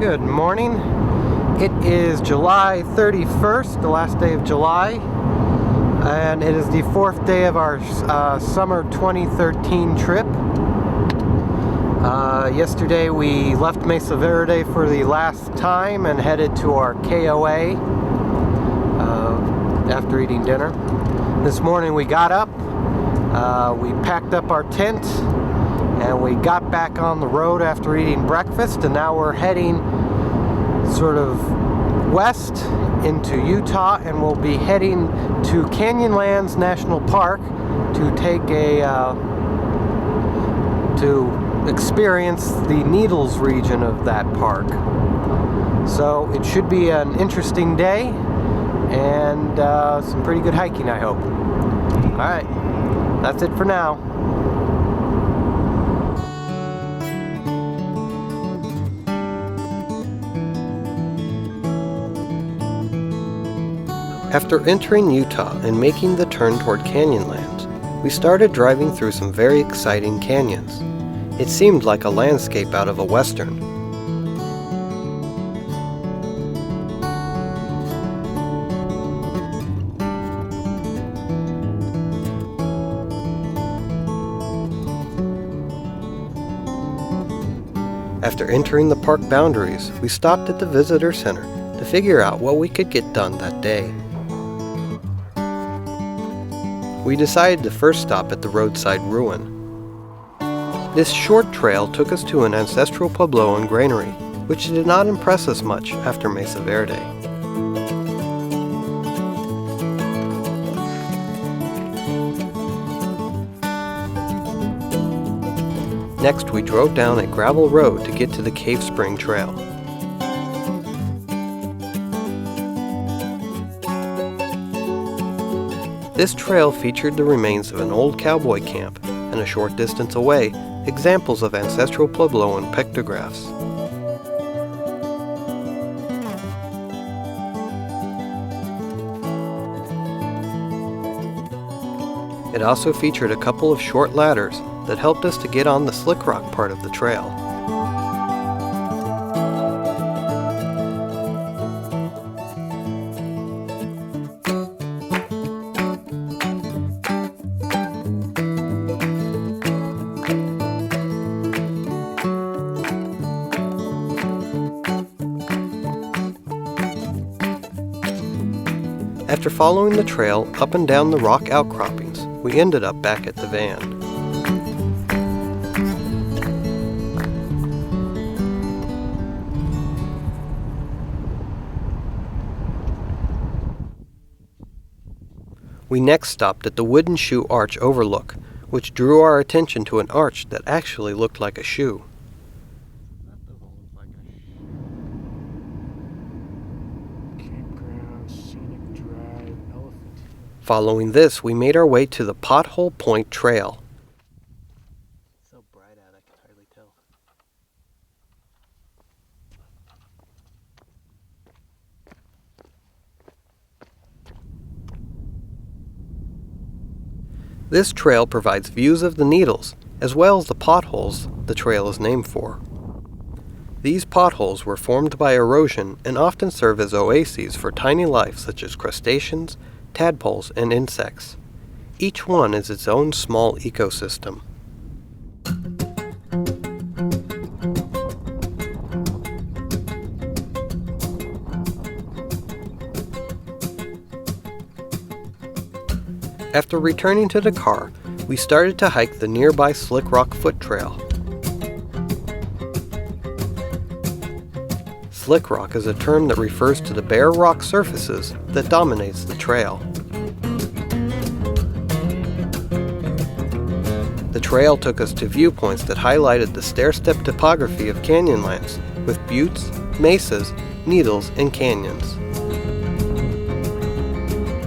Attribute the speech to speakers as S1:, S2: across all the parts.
S1: Good morning. It is July 31st, the last day of July, and it is the fourth day of our summer 2013 trip. Yesterday we left Mesa Verde for the last time and headed to our KOA after eating dinner. This morning we got up, we packed up our tent, and we got back on the road after eating breakfast, and now we're heading sort of west into Utah, and we'll be heading to Canyonlands National Park to take to experience the Needles region of that park. So it should be an interesting day and some pretty good hiking, I hope. Alright, that's it for now. After entering Utah and making the turn toward Canyonlands, we started driving through some very exciting canyons. It seemed like a landscape out of a western. After entering the park boundaries, we stopped at the visitor center to figure out what we could get done that day. We decided to first stop at the roadside ruin. This short trail took us to an ancestral Puebloan granary, which did not impress us much after Mesa Verde. Next, we drove down a gravel road to get to the Cave Spring Trail. This trail featured the remains of an old cowboy camp, and a short distance away, examples of ancestral Puebloan pictographs. It also featured a couple of short ladders that helped us to get on the slick rock part of the trail. After following the trail up and down the rock outcroppings, we ended up back at the van. We next stopped at the Wooden Shoe Arch Overlook, which drew our attention to an arch that actually looked like a shoe. Following this, we made our way to the Pothole Point Trail. So bright out, I can hardly tell. This trail provides views of the Needles, as well as the potholes the trail is named for. These potholes were formed by erosion and often serve as oases for tiny life such as crustaceans, tadpoles, and insects. Each one is its own small ecosystem. After returning to the car, we started to hike the nearby Slick Rock Foot Trail. Slick rock is a term that refers to the bare rock surfaces that dominates the trail. The trail took us to viewpoints that highlighted the stair-step topography of Canyonlands, with buttes, mesas, needles, and canyons.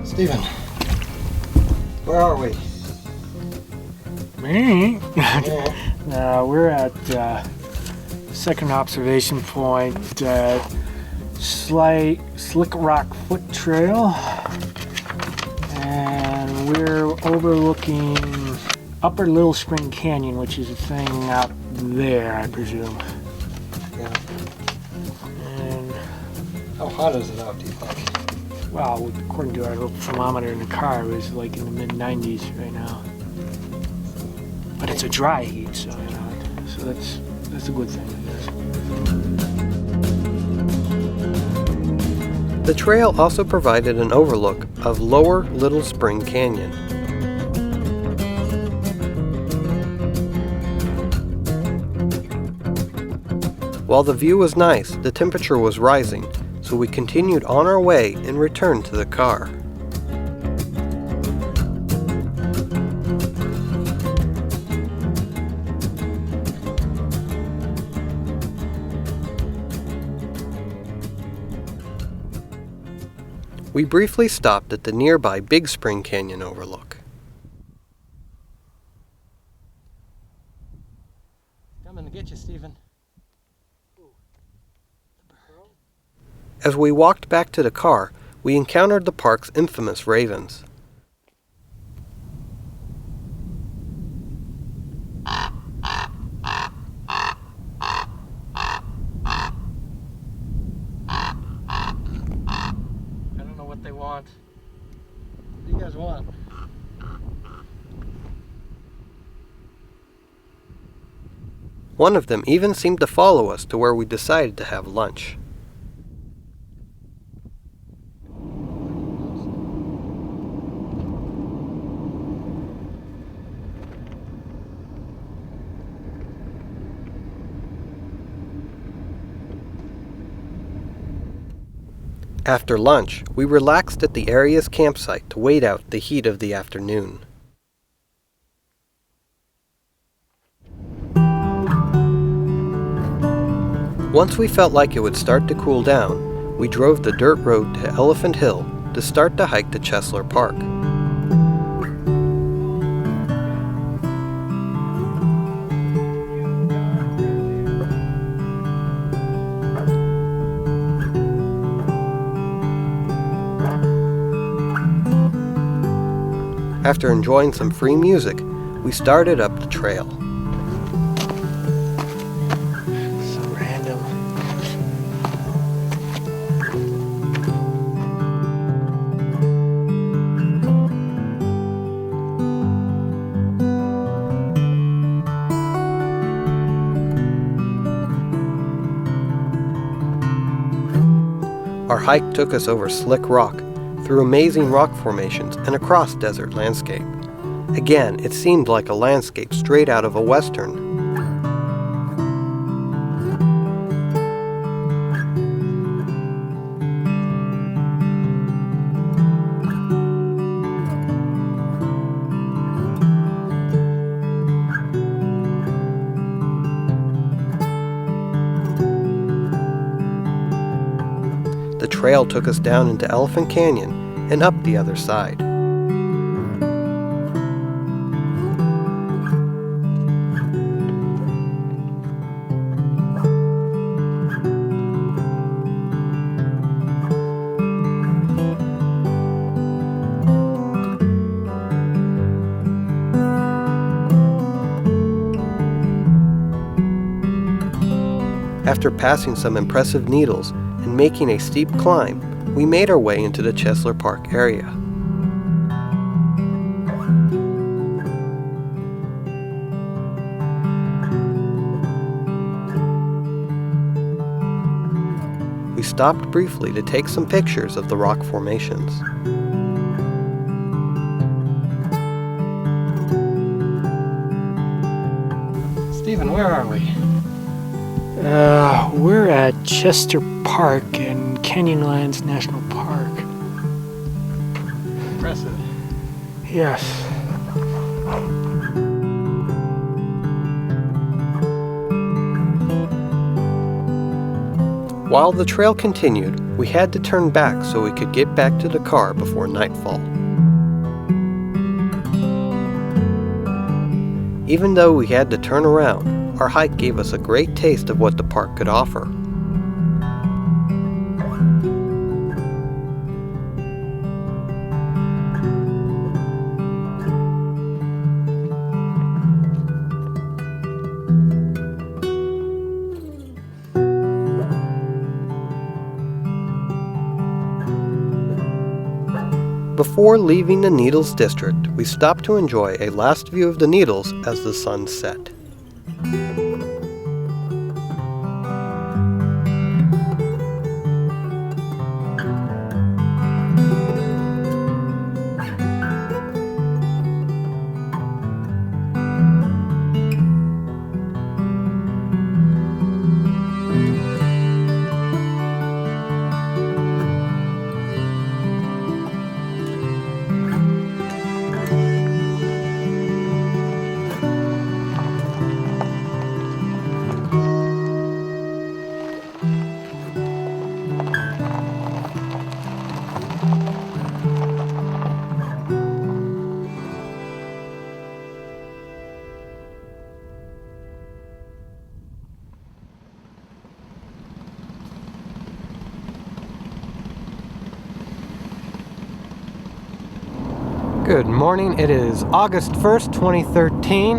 S2: Stephen, where are we?
S3: Me? We're at second observation point at Slick Rock Foot Trail, and we're overlooking Upper Little Spring Canyon, which is a thing out there, I presume.
S2: Yeah. How hot is it out, do you think?
S3: Well, according to our little thermometer in the car, it was like in the mid-90s right now. But it's a dry heat, so you know, so that's a good thing, I guess.
S1: The trail also provided an overlook of Lower Little Spring Canyon. While the view was nice, the temperature was rising, so we continued on our way and returned to the car. We briefly stopped at the nearby Big Spring Canyon overlook.
S2: Coming to get you, Stephen.
S1: As we walked back to the car, we encountered the park's infamous ravens.
S2: I don't know what they want. What do you guys want?
S1: One of them even seemed to follow us to where we decided to have lunch. After lunch, we relaxed at the area's campsite to wait out the heat of the afternoon. Once we felt like it would start to cool down, we drove the dirt road to Elephant Hill to start the hike to Chesler Park. After enjoying some free music, we started up the trail.
S3: So random.
S1: Our hike took us over slick rock, through amazing rock formations and across desert landscape. Again, it seemed like a landscape straight out of a western. The trail took us down into Elephant Canyon and up the other side. After passing some impressive needles and making a steep climb, we made our way into the Chesler Park area. We stopped briefly to take some pictures of the rock formations.
S2: Stephen, where are we?
S3: We're at Chester Park in Canyonlands National Park.
S2: Impressive.
S3: Yes.
S1: While the trail continued, we had to turn back so we could get back to the car before nightfall. Even though we had to turn around, our hike gave us a great taste of what the park could offer. before leaving the Needles District, we stopped to enjoy a last view of the Needles as the sun set. Good morning. It is August 1st, 2013.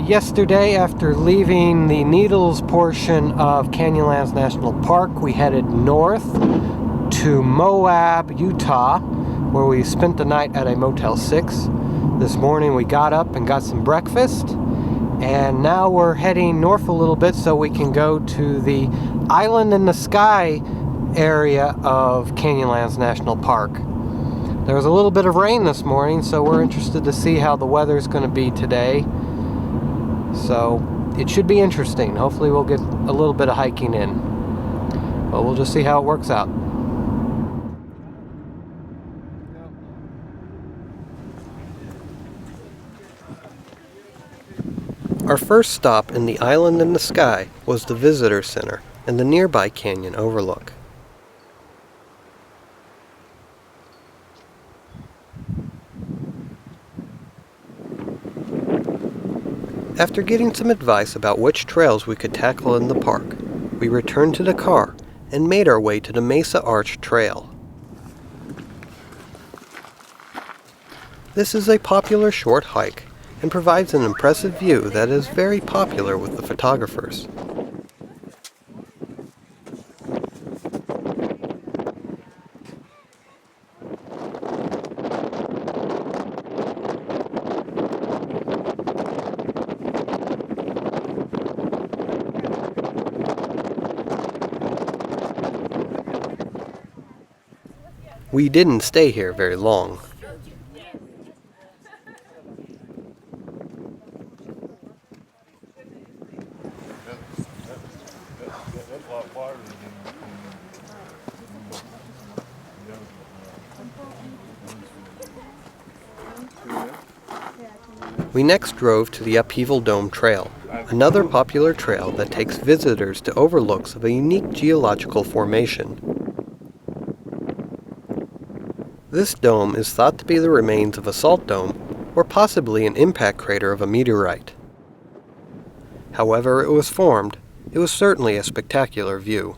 S1: Yesterday, after leaving the Needles portion of Canyonlands National Park, we headed north to Moab, Utah, where we spent the night at a Motel 6. This morning we got up and got some breakfast, and now we're heading north a little bit so we can go to the Island in the Sky area of Canyonlands National Park. There was a little bit of rain this morning, so we're interested to see how the weather's going to be today. So it should be interesting. Hopefully we'll get a little bit of hiking in. But we'll just see how it works out. Our first stop in the Island in the Sky was the Visitor Center and the nearby canyon overlook. After getting some advice about which trails we could tackle in the park, we returned to the car and made our way to the Mesa Arch Trail. This is a popular short hike and provides an impressive view that is very popular with the photographers. We didn't stay here very long. We next drove to the Upheaval Dome Trail, another popular trail that takes visitors to overlooks of a unique geological formation. This dome is thought to be the remains of a salt dome, or possibly an impact crater of a meteorite. However it was formed, it was certainly a spectacular view.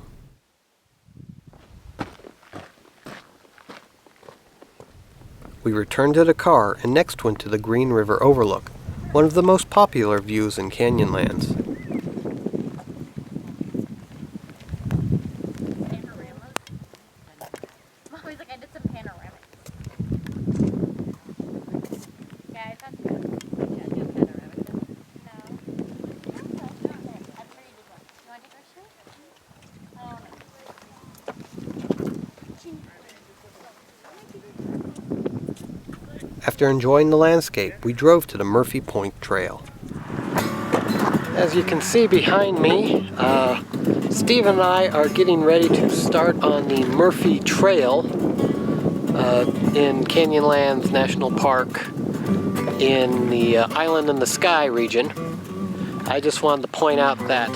S1: We returned to the car and next went to the Green River Overlook, one of the most popular views in Canyonlands. After enjoying the landscape, we drove to the Murphy Point Trail. As you can see behind me, Steve and I are getting ready to start on the Murphy Trail in Canyonlands National Park in the Island in the Sky region. I just wanted to point out that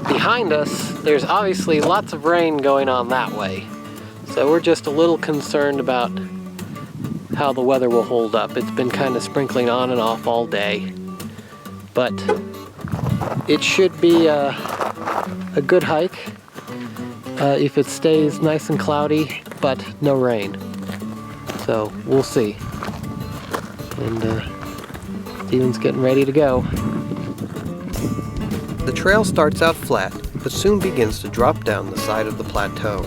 S1: behind us, there's obviously lots of rain going on that way. So we're just a little concerned about how the weather will hold up. It's been kind of sprinkling on and off all day, but it should be a good hike if it stays nice and cloudy, but no rain. So we'll see. And Steven's getting ready to go. The trail starts out flat, but soon begins to drop down the side of the plateau.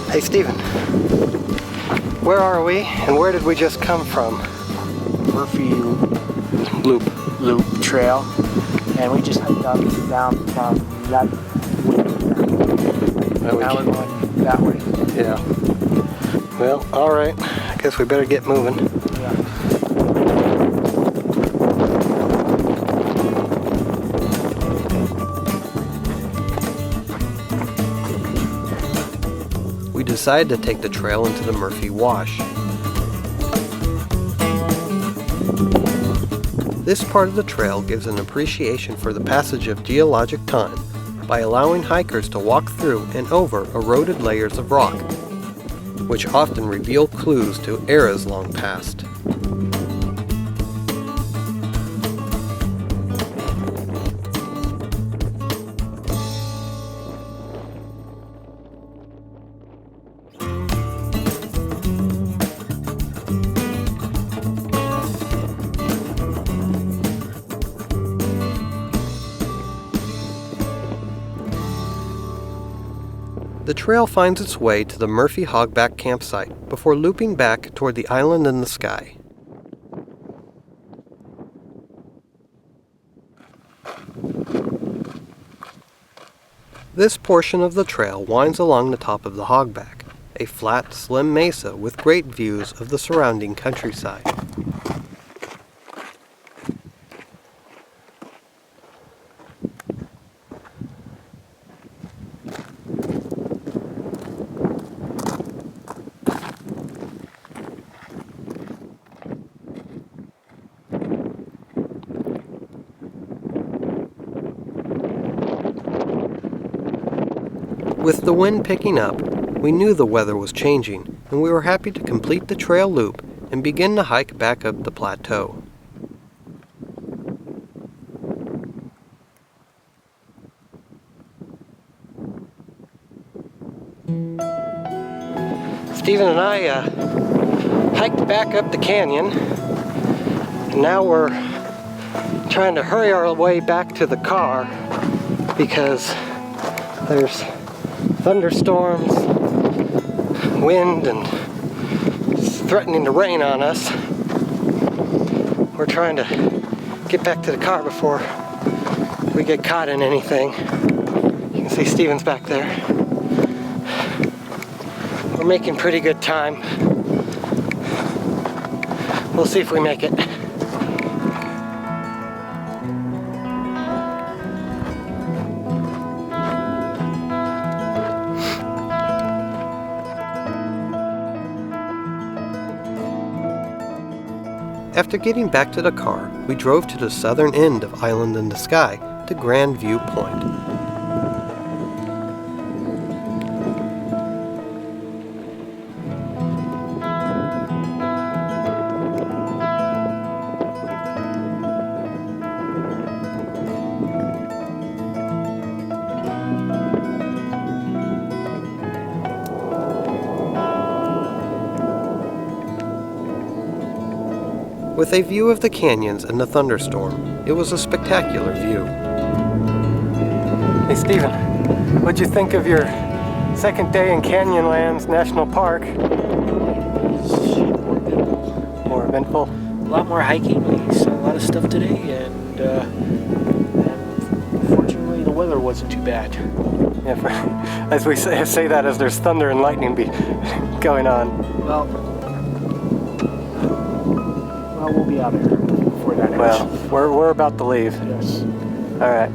S1: Hey Steven, where are we and where did we just come from?
S3: Murphy Loop Trail, and we just hiked up and down from that way. Now we're going that way.
S1: Yeah. Well, alright. I guess we better get moving.
S3: Yeah.
S1: We decided to take the trail into the Murphy Wash. This part of the trail gives an appreciation for the passage of geologic time by allowing hikers to walk through and over eroded layers of rock, which often reveal clues to eras long past. The trail finds its way to the Murphy Hogback campsite before looping back toward the island in the sky. This portion of the trail winds along the top of the Hogback, a flat, slim mesa with great views of the surrounding countryside. With the wind picking up, we knew the weather was changing, and we were happy to complete the trail loop and begin to hike back up the plateau. Steven and I hiked back up the canyon, and now we're trying to hurry our way back to the car because there's thunderstorms, wind, and it's threatening to rain on us. We're trying to get back to the car before we get caught in anything. You can see Steven's back there. We're making pretty good time. We'll see if we make it. After getting back to the car, we drove to the southern end of Island in the Sky to Grand View Point. With a view of the canyons and the thunderstorm, it was a spectacular view. Hey Steven, what'd you think of your second day in Canyonlands National Park? More eventful?
S3: A lot more hiking. We saw a lot of stuff today, and fortunately the weather wasn't too bad.
S1: Yeah, as we say that as there's thunder and lightning going on.
S3: Well, we'll be out of here before that ends.
S1: Well, we're about to leave.
S3: Yes.
S1: All right.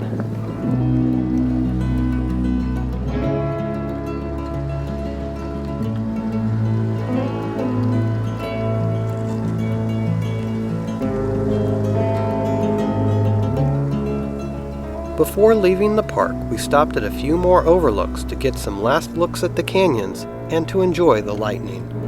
S1: Before leaving the park, we stopped at a few more overlooks to get some last looks at the canyons and to enjoy the lightning.